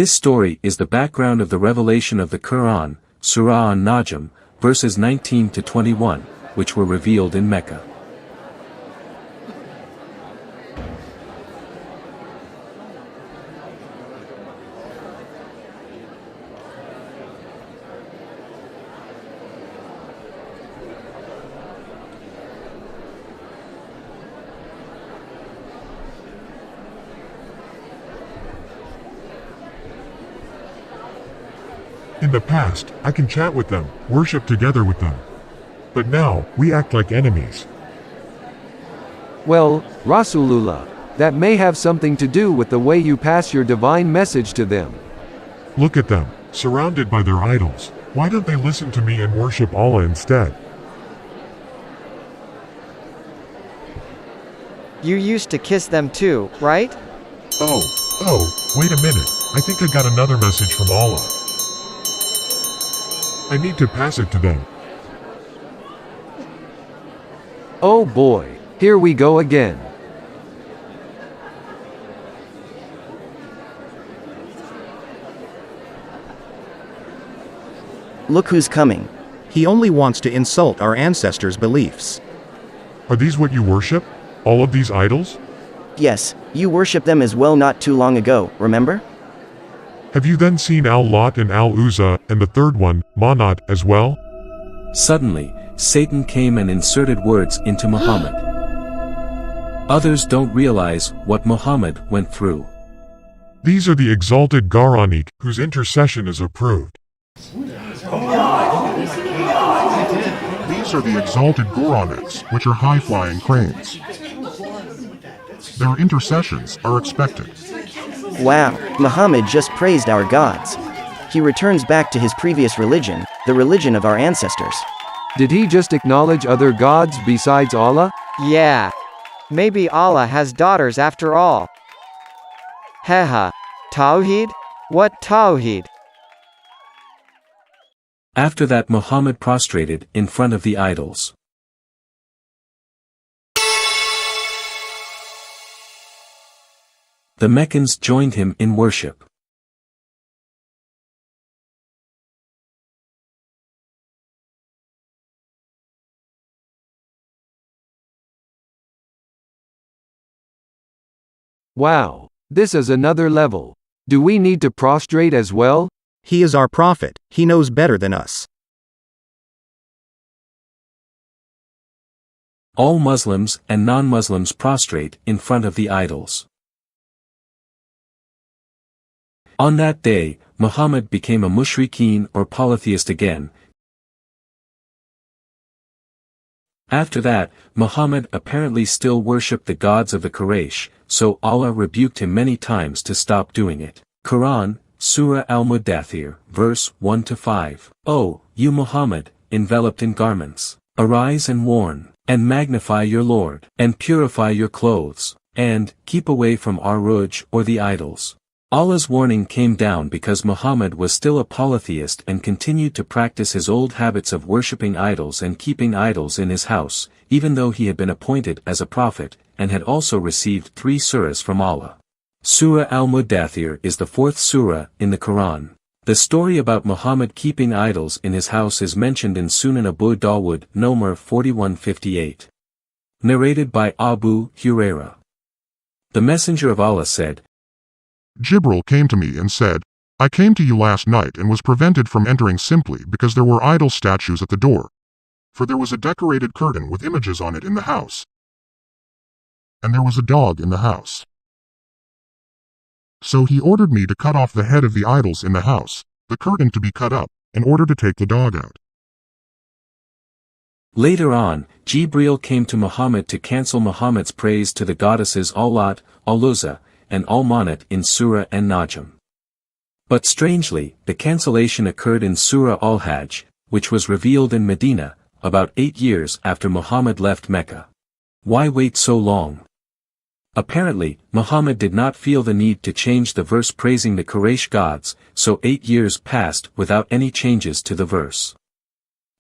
This story is the background of the revelation of the Quran, Surah An-Najm, verses 19 to 21, which were revealed in Mecca. In the past, I can chat with them, worship together with them. But now, we act like enemies. Well, Rasulullah, that may have something to do with the way you pass your divine message to them. Look at them, surrounded by their idols. Why don't they listen to me and worship Allah instead? You used to kiss them too, right? Oh, wait a minute. I think I got another message from Allah. I need to pass it to them. Oh boy, here we go again. Look who's coming. He only wants to insult our ancestors' beliefs. Are these what you worship? All of these idols? Yes, you worship them as well not too long ago, remember? Have you then seen Al-Lat and Al-Uzza, and the third one, Manat, as well? Suddenly, Satan came and inserted words into Muhammad. Others don't realize what Muhammad went through. These are the exalted Quranic, whose intercession is approved. These are the exalted Quranics, which are high-flying cranes. Their intercessions are expected. Wow, Muhammad just praised our gods. He returns back to his previous religion, the religion of our ancestors. Did he just acknowledge other gods besides Allah? Yeah. Maybe Allah has daughters after all. Haha. Tawheed? What Tawheed? After that, Muhammad prostrated in front of the idols. The Meccans joined him in worship. Wow, this is another level. Do we need to prostrate as well? He is our prophet, he knows better than us. All Muslims and non-Muslims prostrate in front of the idols. On that day, Muhammad became a mushrikeen or polytheist again. After that, Muhammad apparently still worshipped the gods of the Quraysh, so Allah rebuked him many times to stop doing it. Quran, Surah Al-Mudaththir, verse 1-5. O, you Muhammad, enveloped in garments, arise and warn, and magnify your Lord, and purify your clothes, and keep away from Aruj or the idols. Allah's warning came down because Muhammad was still a polytheist and continued to practice his old habits of worshipping idols and keeping idols in his house, even though he had been appointed as a prophet, and had also received 3 surahs from Allah. Surah Al-Mudaththir is the 4th surah in the Quran. The story about Muhammad keeping idols in his house is mentioned in Sunan Abu Dawud, Nomar 4158. Narrated by Abu Hurairah. The Messenger of Allah said, Jibril came to me and said, I came to you last night and was prevented from entering simply because there were idol statues at the door. For there was a decorated curtain with images on it in the house. And there was a dog in the house. So he ordered me to cut off the head of the idols in the house, the curtain to be cut up, in order to take the dog out. Later on, Jibril came to Muhammad to cancel Muhammad's praise to the goddesses Al-Lat, Al-Uzza, and Al-Manat in Surah An-Najm. But strangely, the cancellation occurred in Surah Al-Hajj, which was revealed in Medina, about 8 years after Muhammad left Mecca. Why wait so long? Apparently, Muhammad did not feel the need to change the verse praising the Quraysh gods, so 8 years passed without any changes to the verse.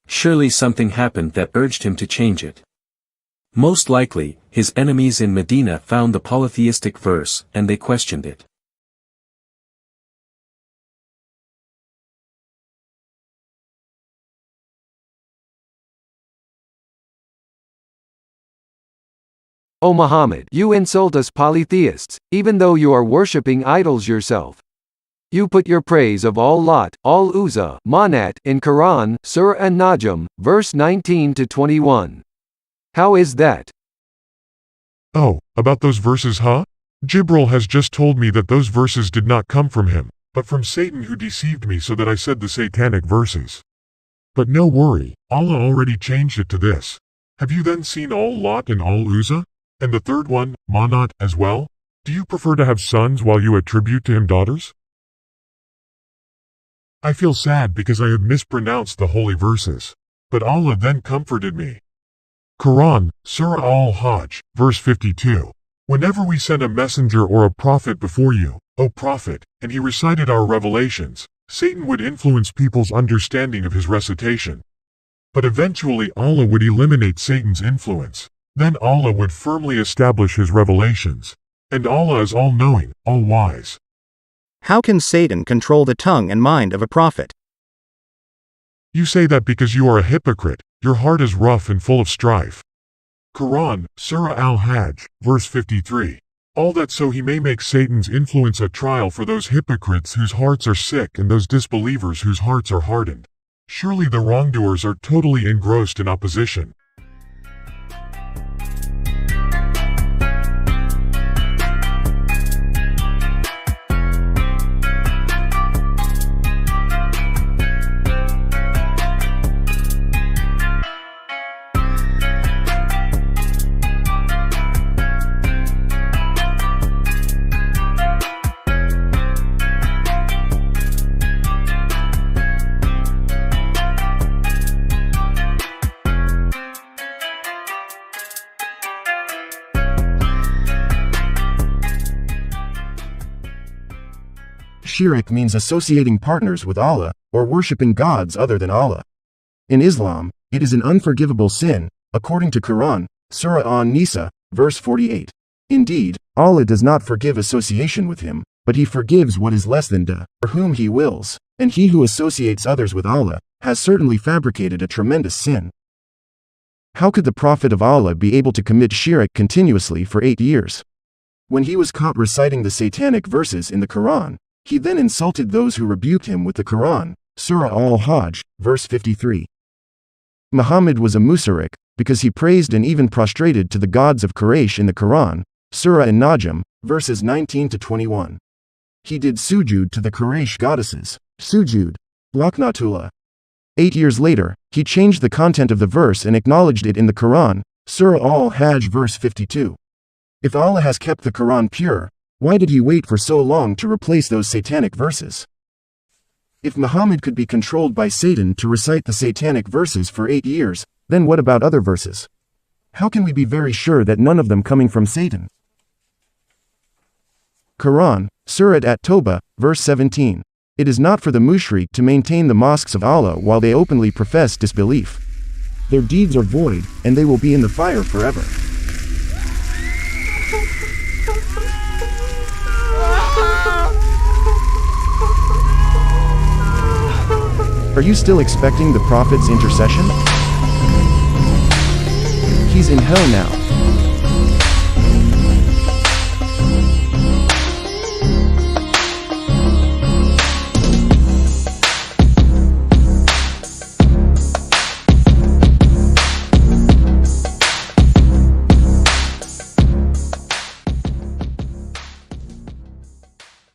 Surely something happened that urged him to change it. Most likely, his enemies in Medina found the polytheistic verse and they questioned it. O Muhammad, you insult us polytheists, even though you are worshipping idols yourself. You put your praise of Al-Lat, Al-Uzza, Manat in Quran, Surah An-Najm, verse 19 to 21. How is that? Oh, about those verses, huh? Jibril has just told me that those verses did not come from him, but from Satan, who deceived me so that I said the satanic verses. But no worry, Allah already changed it to this. Have you then seen Al-Lat and Al-Uzza? And the third one, Manat, as well? Do you prefer to have sons while you attribute to him daughters? I feel sad because I have mispronounced the holy verses. But Allah then comforted me. Quran, Surah Al-Hajj, verse 52. Whenever we send a messenger or a prophet before you, O Prophet, and he recited our revelations, Satan would influence people's understanding of his recitation. But eventually Allah would eliminate Satan's influence. Then Allah would firmly establish his revelations. And Allah is all-knowing, all-wise. How can Satan control the tongue and mind of a prophet? You say that because you are a hypocrite, your heart is rough and full of strife. Quran, Surah Al-Hajj, verse 53. All that so he may make Satan's influence a trial for those hypocrites whose hearts are sick and those disbelievers whose hearts are hardened. Surely the wrongdoers are totally engrossed in opposition. Shirk means associating partners with Allah, or worshipping gods other than Allah. In Islam, it is an unforgivable sin, according to Quran, Surah An-Nisa, verse 48. Indeed, Allah does not forgive association with him, but he forgives what is less than da, for whom he wills, and he who associates others with Allah, has certainly fabricated a tremendous sin. How could the Prophet of Allah be able to commit shirk continuously for 8 years? When he was caught reciting the satanic verses in the Quran, he then insulted those who rebuked him with the Quran, Surah Al-Hajj, verse 53. Muhammad was a mushrik, because he praised and even prostrated to the gods of Quraysh in the Quran, Surah An-Najm, verses 19 to 21. He did sujud to the Quraysh goddesses, sujud, laknatullah. 8 years later, he changed the content of the verse and acknowledged it in the Quran, Surah Al-Hajj, verse 52. If Allah has kept the Quran pure, why did he wait for so long to replace those satanic verses? If Muhammad could be controlled by Satan to recite the satanic verses for 8 years, then what about other verses? How can we be very sure that none of them coming from Satan? Quran, Surah At-Tawbah, verse 17. It is not for the mushrik to maintain the mosques of Allah while they openly profess disbelief. Their deeds are void, and they will be in the fire forever. Are you still expecting the Prophet's intercession? He's in hell now.